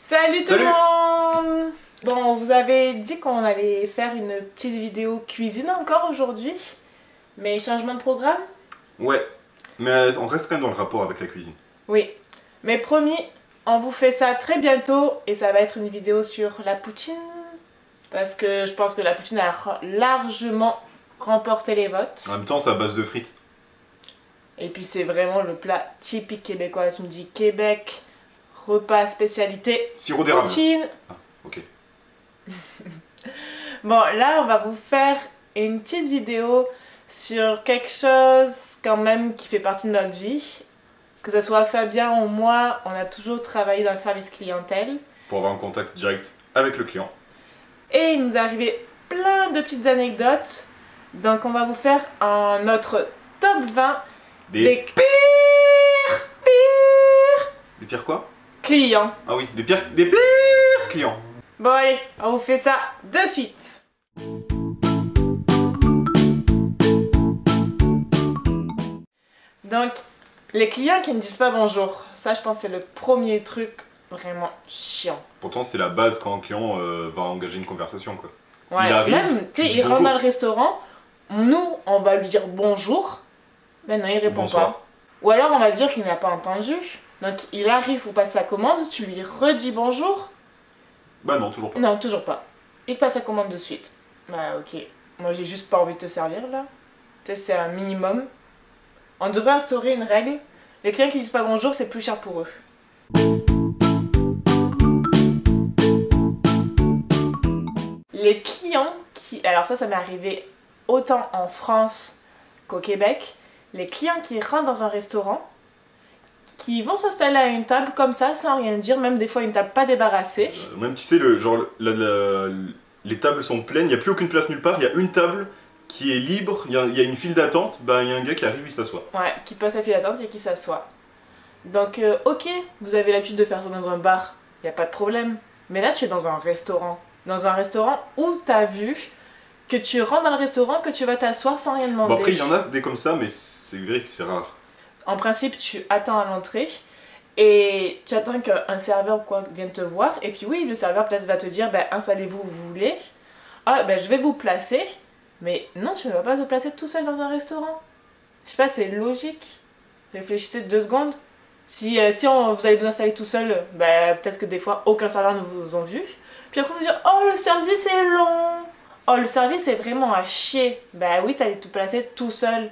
Salut tout Salut. le monde! Bon, on vous avait dit qu'on allait faire une petite vidéo cuisine encore aujourd'hui, mais changement de programme? Ouais, mais on reste quand même dans le rapport avec la cuisine. Oui, mais promis, on vous fait ça très bientôt et ça va être une vidéo sur la poutine, parce que je pense que la poutine a largement remporté les votes. En même temps, c'est à base de frites. Et puis c'est vraiment le plat typique québécois. Tu me dis Québec, repas spécialité, Sirop d'érable. poutine. Ah, ok. Bon, là on va vous faire une petite vidéo sur quelque chose quand même qui fait partie de notre vie. Que ce soit Fabien ou moi, on a toujours travaillé dans le service clientèle. Pour avoir un contact direct avec le client. Et il nous est arrivé plein de petites anecdotes. Donc on va vous faire notre top 20 des pires Des pires quoi? clients. Ah oui, des pires clients. Bon allez, on vous fait ça de suite. Donc, les clients qui ne disent pas bonjour, ça je pense que c'est le premier truc vraiment chiant. Pourtant, c'est la base quand un client va engager une conversation, quoi. Ouais, Il arrive, même, tu sais, il dit il rentre bonjour. dans le restaurant, nous on va lui dire bonjour, ben non, il répond Bonsoir. pas. Ou alors on va dire qu'il n'a pas entendu. Donc il arrive pour passer sa commande, tu lui redis bonjour. Bah non, toujours pas. Non, toujours pas. Il passe sa commande de suite. Bah ok, moi j'ai juste pas envie de te servir là. Tu sais, c'est un minimum. On devrait instaurer une règle. Les clients qui disent pas bonjour, c'est plus cher pour eux. Les clients qui... Alors ça m'est arrivé autant en France qu'au Québec. Les clients qui rentrent dans un restaurant, qui vont s'installer à une table comme ça, sans rien dire, même des fois une table pas débarrassée. Même, tu sais, les tables sont pleines, il n'y a plus aucune place nulle part, il y a une table qui est libre, il y a une file d'attente, bah il y a un gars qui arrive, il s'assoit. Ouais, qui passe la file d'attente et qui s'assoit. Donc ok, vous avez l'habitude de faire ça dans un bar, y a pas de problème. Mais là tu es dans un restaurant. Dans un restaurant où t'as vu que tu rentres dans le restaurant, que tu vas t'asseoir sans rien demander. Bon après, il y en a des comme ça, mais c'est vrai que c'est rare. En principe, tu attends à l'entrée et tu attends qu'un serveur ou quoi vienne te voir. Et puis oui, le serveur peut-être va te dire, ben, installez-vous où vous voulez. Ah, ben je vais vous placer. Mais non, tu ne vas pas te placer tout seul dans un restaurant. Je sais pas, c'est logique. Réfléchissez 2 secondes. Si vous allez vous installer tout seul, ben, peut-être que des fois, aucun serveur ne vous a vu. Puis après, ça dire, oh, le service est long. Oh, le service est vraiment à chier. Ben oui, t'allais te placer tout seul.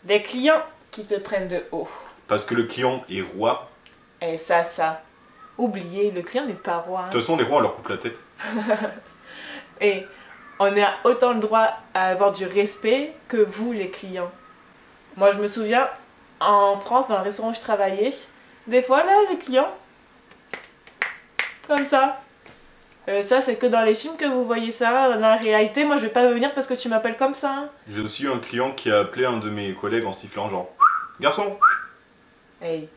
Les clients qui te prennent de haut. Parce que le client est roi. Et ça. Oubliez, le client n'est pas roi. De toute façon, les rois, on leur coupe la tête. Et on a autant le droit à avoir du respect que vous, les clients. Moi, je me souviens, en France, dans le restaurant où je travaillais, des fois, là, les clients, comme ça. Ça, c'est que dans les films que vous voyez ça. Dans la réalité, moi, je vais pas venir parce que tu m'appelles comme ça. J'ai aussi eu un client qui a appelé un de mes collègues en sifflant genre « Garçon !» Hey,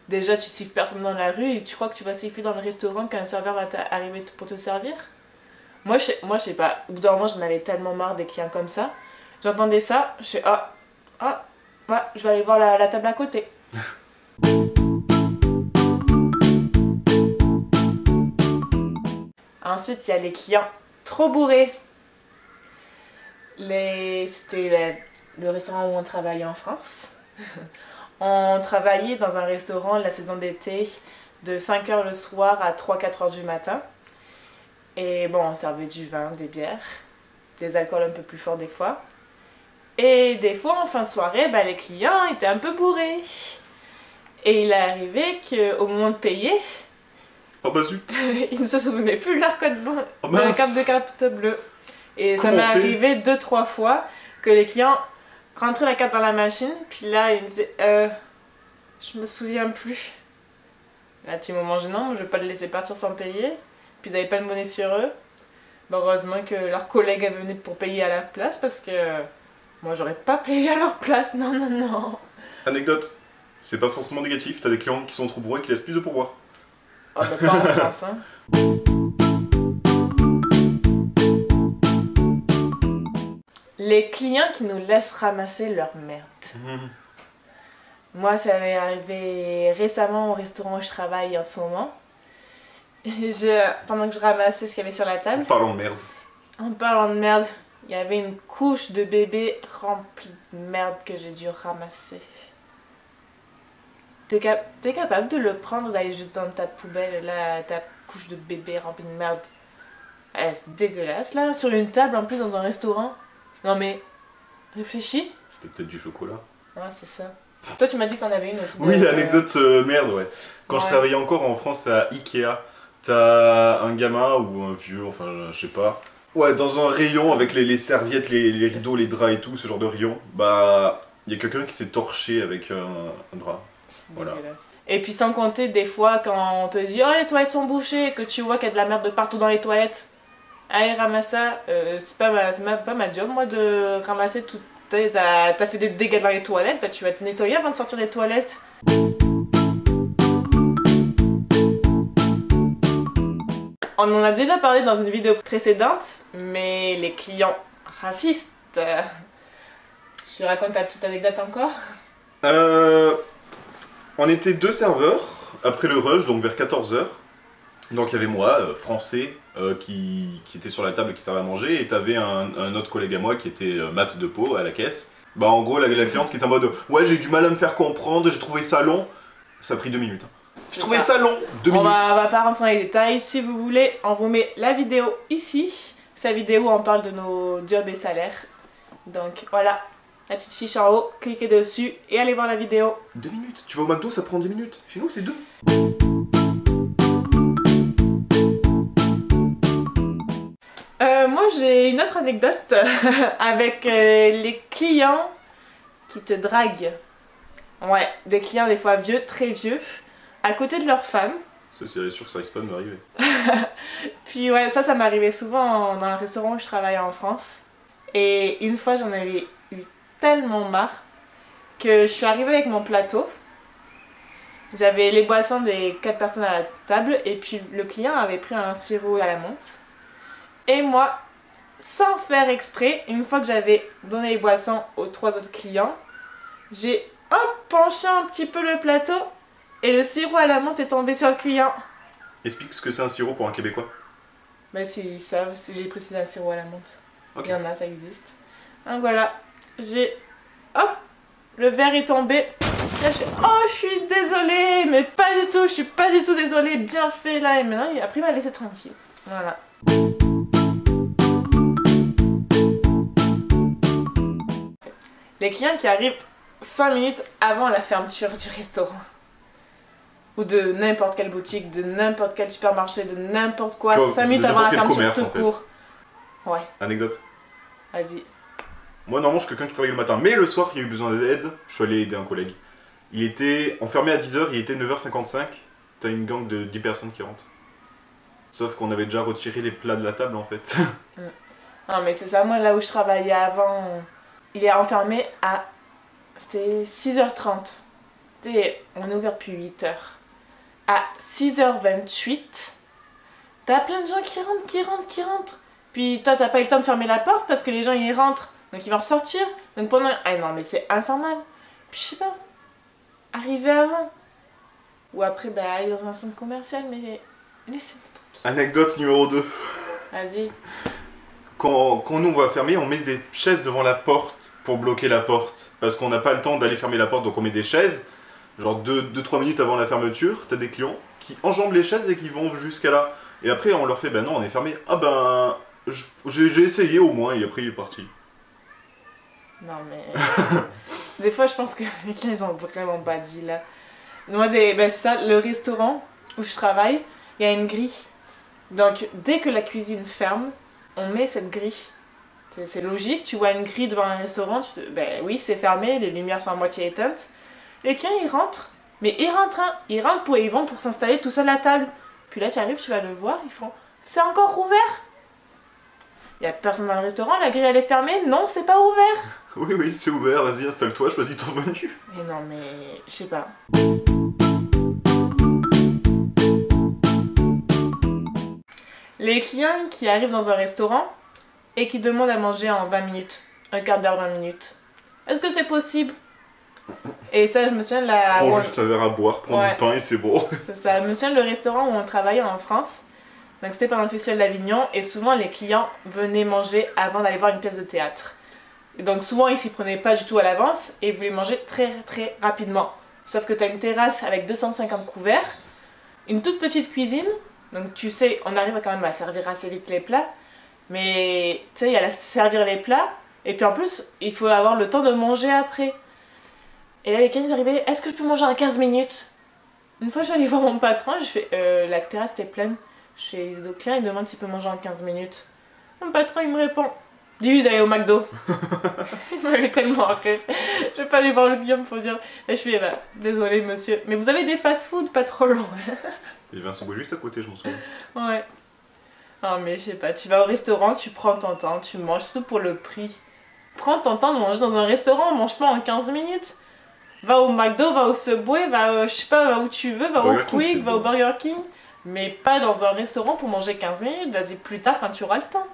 déjà, tu siffles personne dans la rue et tu crois que tu vas siffler dans le restaurant qu'un serveur va arriver pour te servir? Moi, je sais pas. Au bout d'un moment, j'en avais tellement marre des clients comme ça. J'entendais ça, je fais ouais, je vais aller voir la table à côté. Ensuite, il y a les clients trop bourrés. C'était le restaurant où on travaillait en France. On travaillait dans un restaurant la saison d'été de 5h le soir à 3-4h du matin. Et bon, on servait du vin, des bières, des alcools un peu plus forts des fois. Et des fois, en fin de soirée, ben, les clients étaient un peu bourrés. Et il est arrivé qu'au moment de payer, Oh bah zut! ils ne se souvenaient plus de leur code blanc, Oh de la mince. carte de carte bleue. Et ça Comment m'est on fait? arrivé 2-3 fois que les clients rentraient la carte dans la machine, puis là, ils me disaient je me souviens plus. Là, petit moment gênant, je vais pas le laisser partir sans payer. Puis ils n'avaient pas de monnaie sur eux. Ben, heureusement que leur collègue est venu pour payer à la place parce que moi, j'aurais pas payé à leur place. Non. Anecdote, c'est pas forcément négatif, t'as des clients qui sont trop bourrés qui laissent plus de pourboire. Oh, bah, pas en France, hein. Les clients qui nous laissent ramasser leur merde. Moi, ça m'est arrivé récemment au restaurant où je travaille en ce moment. Pendant que je ramassais ce qu'il y avait sur la table, Parlons de merde. en parlant de merde, il y avait une couche de bébé remplie de merde que j'ai dû ramasser. T'es capable de le prendre, d'aller le jeter dans ta poubelle, là, ta couche de bébé remplie de merde. C'est dégueulasse, là, sur une table, en plus, dans un restaurant. Non mais, réfléchis. C'était peut-être du chocolat. Ouais, c'est ça. Toi, tu m'as dit que t'en avais une aussi. Oui, anecdote merde, ouais. Quand je travaillais encore en France à Ikea, t'as un gamin ou un vieux, enfin, je sais pas. Ouais, dans un rayon avec les serviettes, les rideaux, les draps et tout, ce genre de rayon, bah, il y a quelqu'un qui s'est torché avec un drap. Voilà. Et puis sans compter des fois quand on te dit oh les toilettes sont bouchées, que tu vois qu'il y a de la merde de partout dans les toilettes, allez ramasse ça. C'est pas ma job moi de ramasser tout. T'as fait des dégâts dans les toilettes, bah tu vas te nettoyer avant de sortir des toilettes. On en a déjà parlé dans une vidéo précédente, mais les clients racistes. Tu racontes ta petite anecdote encore? On était 2 serveurs après le rush, donc vers 14h. Donc il y avait moi, français, qui était sur la table et qui servait à manger, et t'avais un autre collègue à moi qui était Matt de Pau à la caisse. Bah en gros la cliente qui était en mode ouais j'ai du mal à me faire comprendre, j'ai trouvé ça long. Ça a pris 2 minutes. J'ai trouvé ça long, 2 minutes. On va pas rentrer dans les détails, si vous voulez, on vous met la vidéo ici. Sa vidéo où on parle de nos jobs et salaires. Donc voilà, la petite fiche en haut, cliquez dessus et allez voir la vidéo. 2 minutes. Tu vas au McDo, ça prend 10 minutes. Chez nous c'est 2. Moi j'ai une autre anecdote avec les clients qui te draguent. Ouais, des clients des fois vieux, très vieux, à côté de leur femme. Ça c'est sûr que ça risque pas de m'arriver. Puis ouais, ça m'arrivait souvent dans le restaurant où je travaillais en France. Et une fois j'en avais eu tellement marre que je suis arrivée avec mon plateau. J'avais les boissons des 4 personnes à la table et puis le client avait pris un sirop à la menthe. Et moi, sans faire exprès, une fois que j'avais donné les boissons aux 3 autres clients, j'ai penché un petit peu le plateau et le sirop à la menthe est tombé sur le client. Explique ce que c'est un sirop pour un Québécois. Bah s'ils savent, si j'ai précisé un sirop à la menthe. Okay. Il y en a, ça existe. Donc voilà, le verre est tombé. Là je fais oh je suis désolée, mais pas du tout, je suis pas du tout désolée, bien fait là. Et maintenant après il m'a laissé tranquille. Voilà. Les clients qui arrivent 5 minutes avant la fermeture du restaurant. Ou de n'importe quelle boutique, de n'importe quel supermarché, de n'importe quoi. 5 minutes avant la fermeture tout court. Ouais. Anecdote. Vas-y. Moi normalement je suis quelqu'un qui travaille le matin, mais le soir il y a eu besoin d'aide, je suis allé aider un collègue. Il était enfermé à 10h, il était 9h55, t'as une gang de 10 personnes qui rentrent. Sauf qu'on avait déjà retiré les plats de la table en fait. Non mais c'est ça, moi là où je travaillais avant, il est enfermé à... C'était 6h30. On est ouvert depuis 8h. À 6h28, t'as plein de gens qui rentrent. Puis toi t'as pas eu le temps de fermer la porte parce que les gens ils rentrent, donc ils vont ressortir. Donc pendant... Ah non mais c'est infernal. Puis je sais pas, arriver avant. Ou après bah aller dans un centre commercial, mais laissez-nous tranquille. Anecdote numéro 2. Vas-y. Quand nous on va fermer, on met des chaises devant la porte pour bloquer la porte. Parce qu'on n'a pas le temps d'aller fermer la porte, donc on met des chaises. Genre 2-3 minutes avant la fermeture, t'as des clients qui enjambent les chaises et qui vont jusqu'à là. Et après on leur fait bah non on est fermé. Ah ben j'ai essayé au moins et après il est parti. Non mais... des fois je pense que les clients ils ont vraiment pas de vie là. Moi c'est ça, le restaurant où je travaille, il y a une grille. Donc dès que la cuisine ferme, on met cette grille. C'est logique, tu vois une grille devant un restaurant, ben oui c'est fermé, les lumières sont à moitié éteintes. Les clients ils rentrent, mais ils vont pour s'installer tout seuls à table. Puis là tu arrives, tu vas le voir, ils font c'est encore ouvert? Il y a personne dans le restaurant, la grille elle est fermée, non c'est pas ouvert. Oui c'est ouvert, vas-y installe-toi, choisis ton menu. Mais non mais je sais pas. Les clients qui arrivent dans un restaurant et qui demandent à manger en 20 minutes, un quart d'heure, 20 minutes. Est-ce que c'est possible? Et ça, je me souviens de la... Prends juste un verre à boire, prends du pain et c'est bon. C'est ça. Je me souviens le restaurant où on travaillait en France. Donc c'était pendant le festival d'Avignon et souvent les clients venaient manger avant d'aller voir une pièce de théâtre. Et donc souvent ils s'y prenaient pas du tout à l'avance et ils voulaient manger très très rapidement. Sauf que tu as une terrasse avec 250 couverts, une toute petite cuisine, donc tu sais, on arrive quand même à servir assez vite les plats, mais tu sais, il y a à servir les plats et puis en plus il faut avoir le temps de manger après. Et là les clients arrivaient, est-ce que je peux manger en 15 minutes? Une fois je suis allée voir mon patron, je fais la terrasse était pleine. Chez le client, il demande s'il peut manger en 15 minutes. Mon patron, il me répond, dis-lui d'aller au McDo. Il m'avait tellement rire. Je vais pas aller voir le client pour dire. Et je fais, bah, désolé monsieur, mais vous avez des fast-food pas trop longs. Et Vincent Bois juste à côté, je m'en souviens. Ouais. Non mais je sais pas, tu vas au restaurant, tu prends ton temps, tu manges, surtout pour le prix. Prends ton temps de manger dans un restaurant, mange pas en 15 minutes. Va au McDo, va au Subway, va, je sais pas, va où tu veux, va au Quick, va au Burger King. Mais pas dans un restaurant pour manger 15 minutes, vas-y plus tard quand tu auras le temps.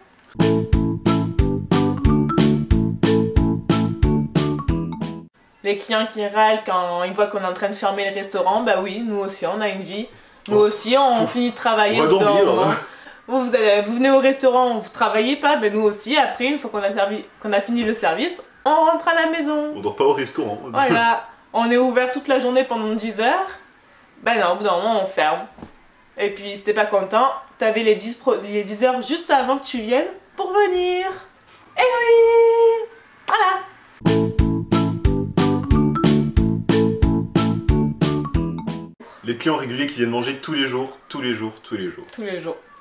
Les clients qui râlent quand ils voient qu'on est en train de fermer le restaurant, bah oui, nous aussi on a une vie. Nous aussi on finit de travailler. On va dormir. Vous venez au restaurant, vous travaillez pas, ben nous aussi, après une fois qu'on a fini le service, on rentre à la maison. On dort pas au restaurant. Voilà, on est ouvert toute la journée pendant 10 heures. Ben non, au bout d'un moment on ferme. Et puis si t'es pas content, t'avais les 10 heures juste avant que tu viennes pour venir. Et oui, voilà. Les clients réguliers qui viennent manger tous les jours. Tous les jours.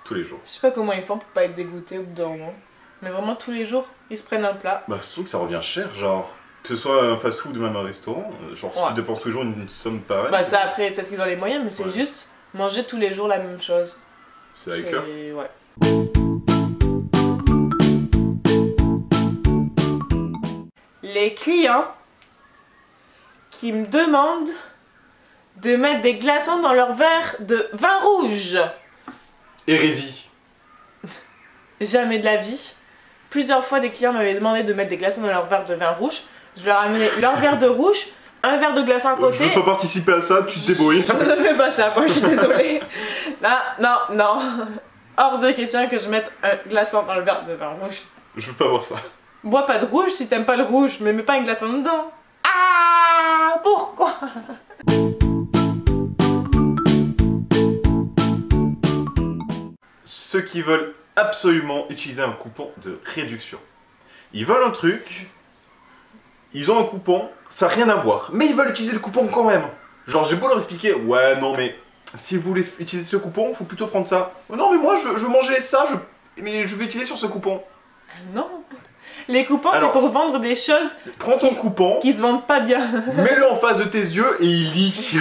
Je sais pas comment ils font pour pas être dégoûtés au bout d'un moment. Mais vraiment tous les jours, ils se prennent un plat. Bah surtout que ça revient cher, genre. Que ce soit un fast-food ou même un restaurant, genre si tu dépenses tous les jours une somme pareille. Bah ça après, peut-être qu'ils ont les moyens, mais c'est juste manger tous les jours la même chose. C'est avec cœur. Ouais. Les clients qui me demandent de mettre des glaçons dans leur verre de vin rouge. Hérésie. Jamais de la vie. Plusieurs fois des clients m'avaient demandé de mettre des glaçons dans leur verre de vin rouge. Je leur amenais leur verre de rouge, un verre de glaçon à côté. Je veux pas participer à ça, tu te débrouilles. Ne fais pas ça, moi je suis désolée. Non. Hors de question que je mette un glaçon dans le verre de vin rouge. Je veux pas voir ça. Bois pas de rouge si t'aimes pas le rouge, mais mets pas un glaçon dedans. Ah, pourquoi? Ceux qui veulent absolument utiliser un coupon de réduction. Ils veulent un truc, ils ont un coupon, ça n'a rien à voir, mais ils veulent utiliser le coupon quand même. Genre j'ai beau leur expliquer, ouais non mais si vous voulez utiliser ce coupon, faut plutôt prendre ça. Non mais moi je veux manger ça, mais je vais utiliser sur ce coupon. Non. Les coupons c'est pour vendre des choses prends ton coupon, qui se vendent pas bien. Mets-le en face de tes yeux et il lit.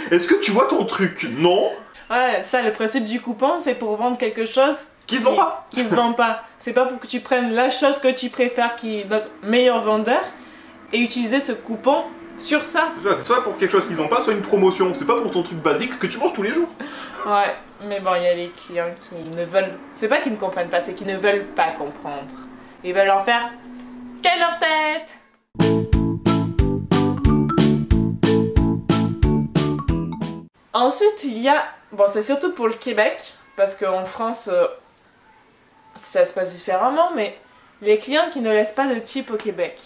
Est-ce que tu vois ton truc? Non. Ouais, ça le principe du coupon c'est pour vendre quelque chose qui se vend pas. Qui se vend pas. C'est pas pour que tu prennes la chose que tu préfères qui est notre meilleur vendeur et utiliser ce coupon sur ça. C'est ça, c'est soit pour quelque chose qu'ils ont pas, soit une promotion. C'est pas pour ton truc basique que tu manges tous les jours. Ouais, mais bon, il y a les clients qui ne veulent... C'est pas qu'ils ne comprennent pas, c'est qu'ils ne veulent pas comprendre. Ils veulent en faire qu'à leur tête. Ensuite, il y a... Bon, c'est surtout pour le Québec, parce qu'en France, ça se passe différemment, mais les clients qui ne laissent pas de tip au Québec.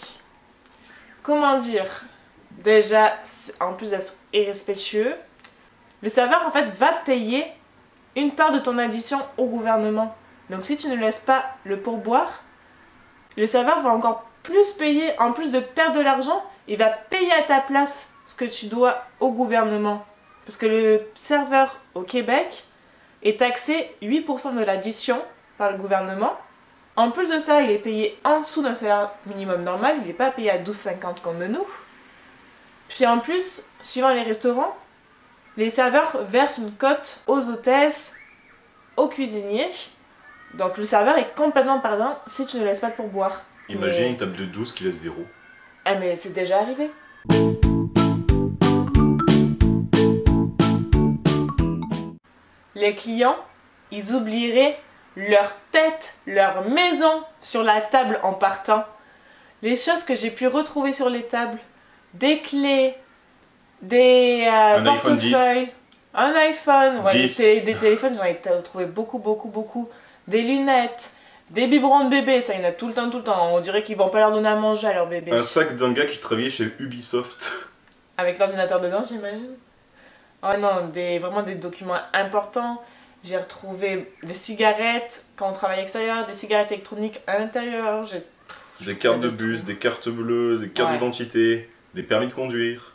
Comment dire? Déjà, en plus d'être irrespectueux, le serveur en fait va payer une part de ton addition au gouvernement. Donc si tu ne laisses pas le pourboire, le serveur va encore plus payer, en plus de perdre de l'argent, il va payer à ta place ce que tu dois au gouvernement. Parce que le serveur au Québec est taxé 8% de l'addition par le gouvernement. En plus de ça, il est payé en dessous d'un salaire minimum normal, il n'est pas payé à 12,50 comme nous. Puis en plus, suivant les restaurants, les serveurs versent une cote aux hôtesses, aux cuisiniers. Donc le serveur est complètement perdant si tu ne laisses pas de pourboire. Imagine une table de 12 qui laisse 0. Ah mais c'est déjà arrivé. Les clients, ils oublieraient leur tête, leur maison sur la table en partant. Les choses que j'ai pu retrouver sur les tables, des clés, des portefeuilles, un iPhone, ouais, 10. des téléphones, j'en ai trouvé beaucoup, des lunettes, des biberons de bébé, ça il y en a tout le temps, on dirait qu'ils vont pas leur donner à manger à leur bébé. Un sac d'un gars qui travaillait chez Ubisoft. Avec l'ordinateur dedans, j'imagine. Oh non, vraiment des documents importants. J'ai retrouvé des cigarettes quand on travaille à l'extérieur, des cigarettes électroniques à l'intérieur. Des cartes de bus, des cartes bleues, des cartes d'identité, des permis de conduire.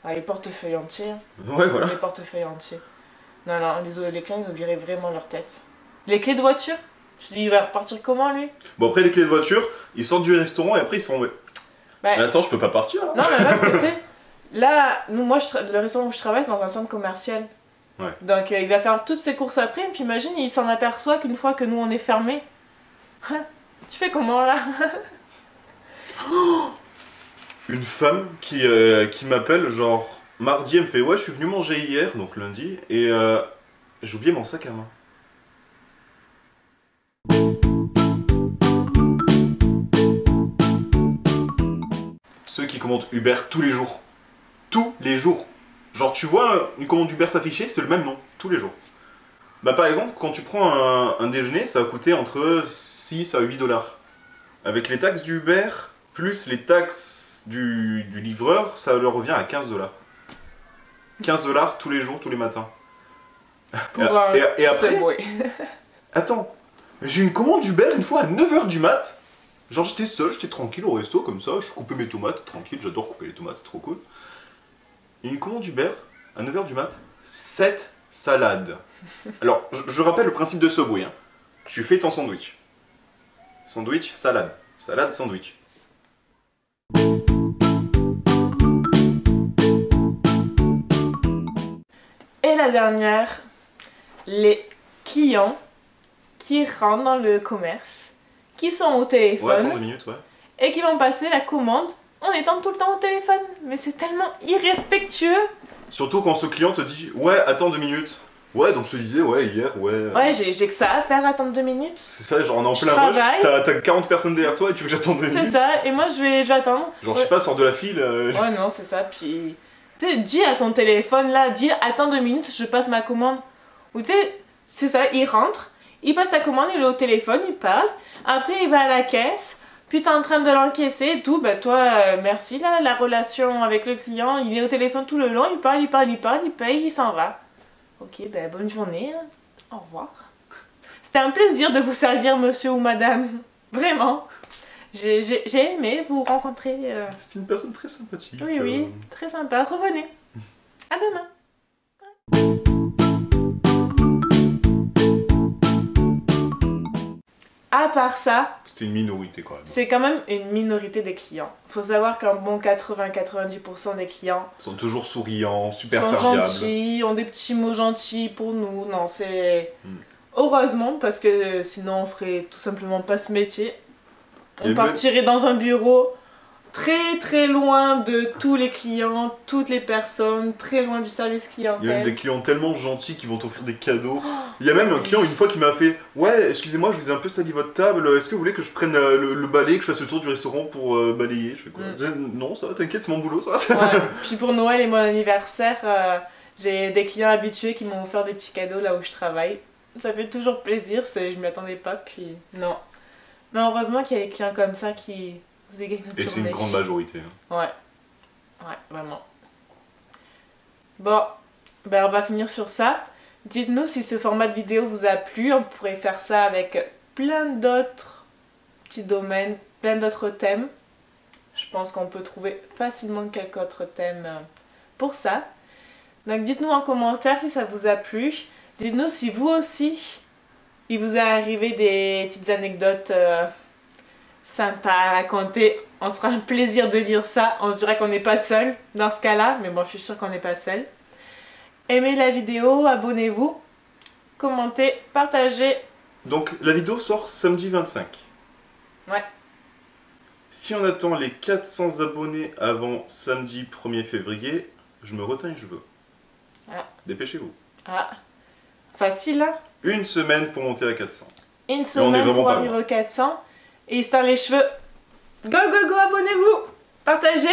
Ah, les portefeuilles entiers. Ouais, voilà. Les portefeuilles entiers. Non, les clients, ils oublieraient vraiment leur tête. Les clés de voiture, je dis, il va repartir comment, lui? Bon, après, les clés de voiture, ils sortent du restaurant et après, ils se font... Mais attends, je peux pas partir, là. Non, mais parce que, tu sais, là, le restaurant où je travaille, c'est dans un centre commercial. Ouais. Donc, il va faire toutes ses courses après, et puis imagine, il s'en aperçoit qu'une fois que nous, on est fermé. Tu fais comment, là? Une femme qui m'appelle, genre, mardi, elle me fait « Ouais, je suis venu manger hier, donc lundi, et j'ai oublié mon sac à main. » Ceux qui commandent Uber tous les jours. Tous les jours. Genre, tu vois une commande Uber s'afficher, c'est le même nom, tous les jours. Bah, par exemple, quand tu prends un déjeuner, ça va coûter entre 6 à 8 dollars. Avec les taxes du Uber, plus les taxes du livreur, ça leur revient à 15 dollars. 15 dollars tous les jours, tous les matins. Pour et après, attends, j'ai une commande Uber une fois à 9h du mat. Genre j'étais seul, j'étais tranquille au resto comme ça, je coupais mes tomates, tranquille, j'adore couper les tomates, c'est trop cool. Et une commande Uber à 9h du mat, 7 salades. Alors, je rappelle le principe de Subway. Hein. Tu fais ton sandwich. Sandwich, salade. Salade, sandwich. Et la dernière, les clients qui rentrent dans le commerce, qui sont au téléphone, Ouais, attends 2 minutes, ouais. et qui vont passer la commande en étant tout le temps au téléphone. Mais c'est tellement irrespectueux. Surtout quand ce client te dit « Ouais, attends 2 minutes ». Ouais, donc je te disais, ouais, hier, ouais... Ouais, j'ai que ça à faire, attendre 2 minutes. C'est ça, genre on est en plein rush, t'as 40 personnes derrière toi et tu veux que j'attende 2 minutes. C'est ça, et moi je vais attendre. Genre, je sais pas, sors de la file... Ouais, non, c'est ça, puis... Tu sais, dis à ton téléphone, là, dis « Attends 2 minutes, je passe ma commande ». Ou tu sais, c'est ça, il rentre, il passe ta commande, il est au téléphone, il parle, après il va à la caisse, puis t'es en train de l'encaisser et tout, bah toi, merci, là, la relation avec le client, il est au téléphone tout le long, il parle, il paye, il s'en va. Ok, ben bonne journée, hein. Au revoir. C'était un plaisir de vous servir, monsieur ou madame. Vraiment. J'ai aimé vous rencontrer. C'est une personne très sympathique. Oui, très sympa. Revenez. À demain. À part ça, c'est une minorité quand même. C'est quand même une minorité des clients. Faut savoir qu'un bon 80-90% des clients sont toujours souriants, super sont serviables. Gentils, ont des petits mots gentils pour nous. Non, c'est... Heureusement, parce que sinon on ferait tout simplement pas ce métier. On partirait dans un bureau très très loin de tous les clients, toutes les personnes, très loin du service clientèle. Il y a même des clients tellement gentils qui vont t'offrir des cadeaux. Il y a même un client une fois qui m'a fait « Ouais, excusez-moi, je vous ai un peu sali votre table, est-ce que vous voulez que je prenne le balai, que je fasse le tour du restaurant pour balayer ?» Je fais quoi Non, ça va, t'inquiète, c'est mon boulot ça. Ouais. Puis pour Noël et mon anniversaire, j'ai des clients habitués qui m'ont offert des petits cadeaux là où je travaille. Ça fait toujours plaisir, je m'y attendais pas, puis non. Mais heureusement qu'il y a des clients comme ça qui... Et c'est une grande majorité. Hein. Ouais, vraiment. Bon, ben on va finir sur ça. Dites-nous si ce format de vidéo vous a plu. On pourrait faire ça avec plein d'autres petits domaines, plein d'autres thèmes. Je pense qu'on peut trouver facilement quelques autres thèmes pour ça. Donc dites-nous en commentaire si ça vous a plu. Dites-nous si vous aussi, il vous est arrivé des petites anecdotes... sympa à raconter, on sera un plaisir de lire ça, on se dira qu'on n'est pas seul dans ce cas-là, mais bon je suis sûre qu'on n'est pas seul. Aimez la vidéo, abonnez-vous, commentez, partagez. Donc la vidéo sort samedi 25. Ouais. Si on attend les 400 abonnés avant samedi 1er février, je me retiens les cheveux. Ah. Dépêchez-vous. Ah. Facile hein. Une semaine pour monter à 400. Une semaine pour arriver aux 400. Et il se teint les cheveux. Go, go, go, abonnez-vous. Partagez.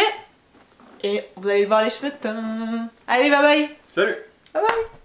Et vous allez voir les cheveux teints. Allez, bye bye. Salut! Bye bye.